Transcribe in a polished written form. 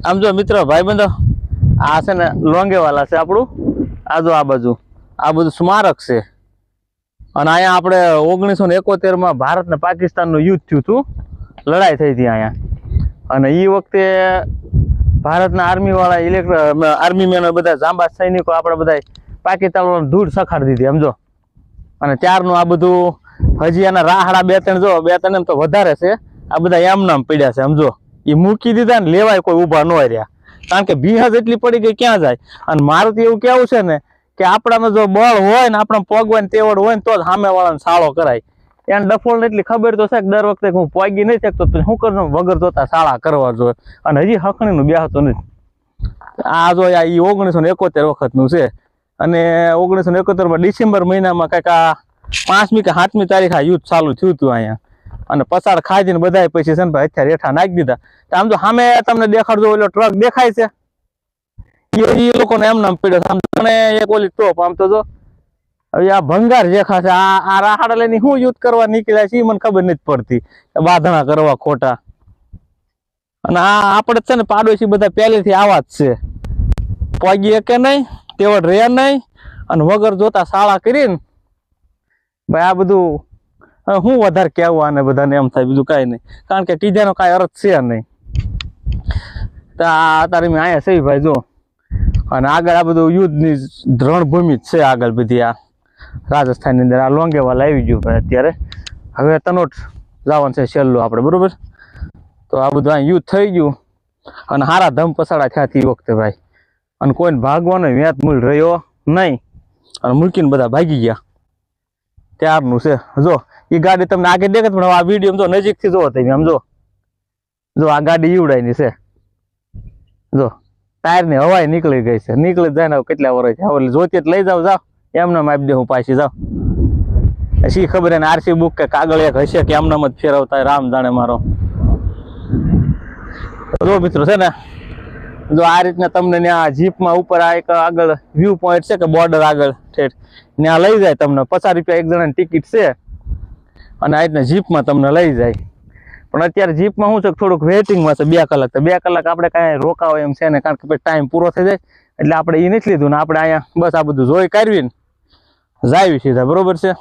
આમ જો મિત્રો ભાઈબંધો આ છે ને લોંગેવાલા છે આપણું આ બાજુ આ બધું સ્મારક છે અને અહીંયા આપણે 1971 ભારત ને પાકિસ્તાનનું યુદ્ધ થયું હતું લડાઈ થઈ હતી અહીંયા અને એ વખતે ભારતના આર્મી વાળા આર્મી મેન બધા જાંબાઝ સૈનિકો આપણે બધા પાકિસ્તાન ધૂળ સખાડી દીધી સમજો અને ત્યારનું આ બધું હજી એના રાહડા બે ત્રણ એમ તો વધારે છે આ બધા એમ નામ પડ્યા છે સમજો એ મૂકી દીધા ને લેવાય કોઈ ઊભા ન રહ્યા કારણ કે ભીહજ એટલી પડી ગઈ ક્યાં જાય અને મારું તો એવું કેવું છે ને કે આપણામાં જો બળ હોય ને આપણા પગવાની તેવડ હોય ને તો જ સામે વાળાને સાળો કરાય એને ડફોળ એટલી ખબર તો છે કે દર વખતે હું પગી નહીં શકતો તો શું કરું વગર જોતા સાળા કરવા જોઈએ અને હજી હકણીનું બેહતો નથી આ જો એ 1971 વખતનું છે અને 1971 ડિસેમ્બર મહિનામાં કંઈક આ 5મી કે 7મી તારીખ આ યુદ્ધ ચાલુ થયું હતું અહીંયા અને પસાર ખાઈ ને બધા પછી છે ને ભાઈ અત્યારે હેઠા નાખી દીધા આમ તો સામે તમને દેખાડજો ઓલો ટ્રક દેખાય છે એ લોકોને એમ નામ પડ્યો મને એક ઓલી ટોપ આમ તો જો હવે આ ભંગાર દેખાશે આ રાહાડા લઈને શું યુદ્ધ કરવા નીકળ્યા છે એ મને ખબર નથી પડતી બાંધણા કરવા ખોટા અને આપણે છે ને પાડોશી બધા પહેલેથી આવા જ છે પગી કે નહીં તેવડ રે નહીં અને વગર જોતા શાળા કરીને ભાઈ આ બધું હું વધારે કહેવું આને બધાને એમ થાય બીજું કાંઈ નહીં કારણ કે કીધાનો કાંઈ અર્થ છે નહીં તો અત્યારે મેં અહીંયા છે ભાઈ જો અને આગળ આ બધું યુદ્ધની રણભૂમિ જ છે આગળ બધી આ રાજસ્થાનની અંદર આ લોંગેવાલા આવી ગયું ભાઈ અત્યારે હવે તનોટ જવાનું છે છેલ્લું આપણે બરોબર તો આ બધું અહીં યુદ્ધ થઈ ગયું અને હારા ધમ પસાડા થયા તે વખતે ભાઈ અને કોઈને ભાગવાનો વેત મૂળ રહ્યો નહીં અને મૂકીને બધા ભાગી ગયા ત્યારનું છે જો એ ગાડી તમને આગળ દેખે પણ આ વિડીયો જો નજીકથી જોવો તમે આમ જો આ ગાડી ઈવડાયની છે જો ટાયરની હવાઈ નીકળી ગઈ છે નીકળી જાય ને કેટલા વર્ષ એટલે જોતી લઈ જાવ એમને આપી દે હું પાછી જાઉં શી ખબર એને આરસી બુક કે કાગળ એક હશે કે એમનામ જ ફેરવતા રામ જાણે મારો જો મિત્રો છે ને જો આ રીતના તમને ત્યાં જીપમાં ઉપર આ એક આગળ વ્યૂ પોઈન્ટ છે કે બોર્ડર આગળ ઠેઠ ત્યાં લઈ જાય તમને 50 રૂપિયા એક જણાની ટિકિટ છે અને આ રીતના જીપમાં તમને લઈ જાય પણ અત્યારે જીપમાં શું છે થોડુંક વેઇટિંગમાં છે 2 કલાક તો 2 કલાક આપણે કાંઈ રોકાવો એમ છે ને કારણ કે ટાઈમ પૂરો થઈ જાય એટલે આપણે એ નથી લીધું ને આપણે અહીંયા બસ આ બધું જોઈ કાઢવીને જાવી સીધા બરોબર છે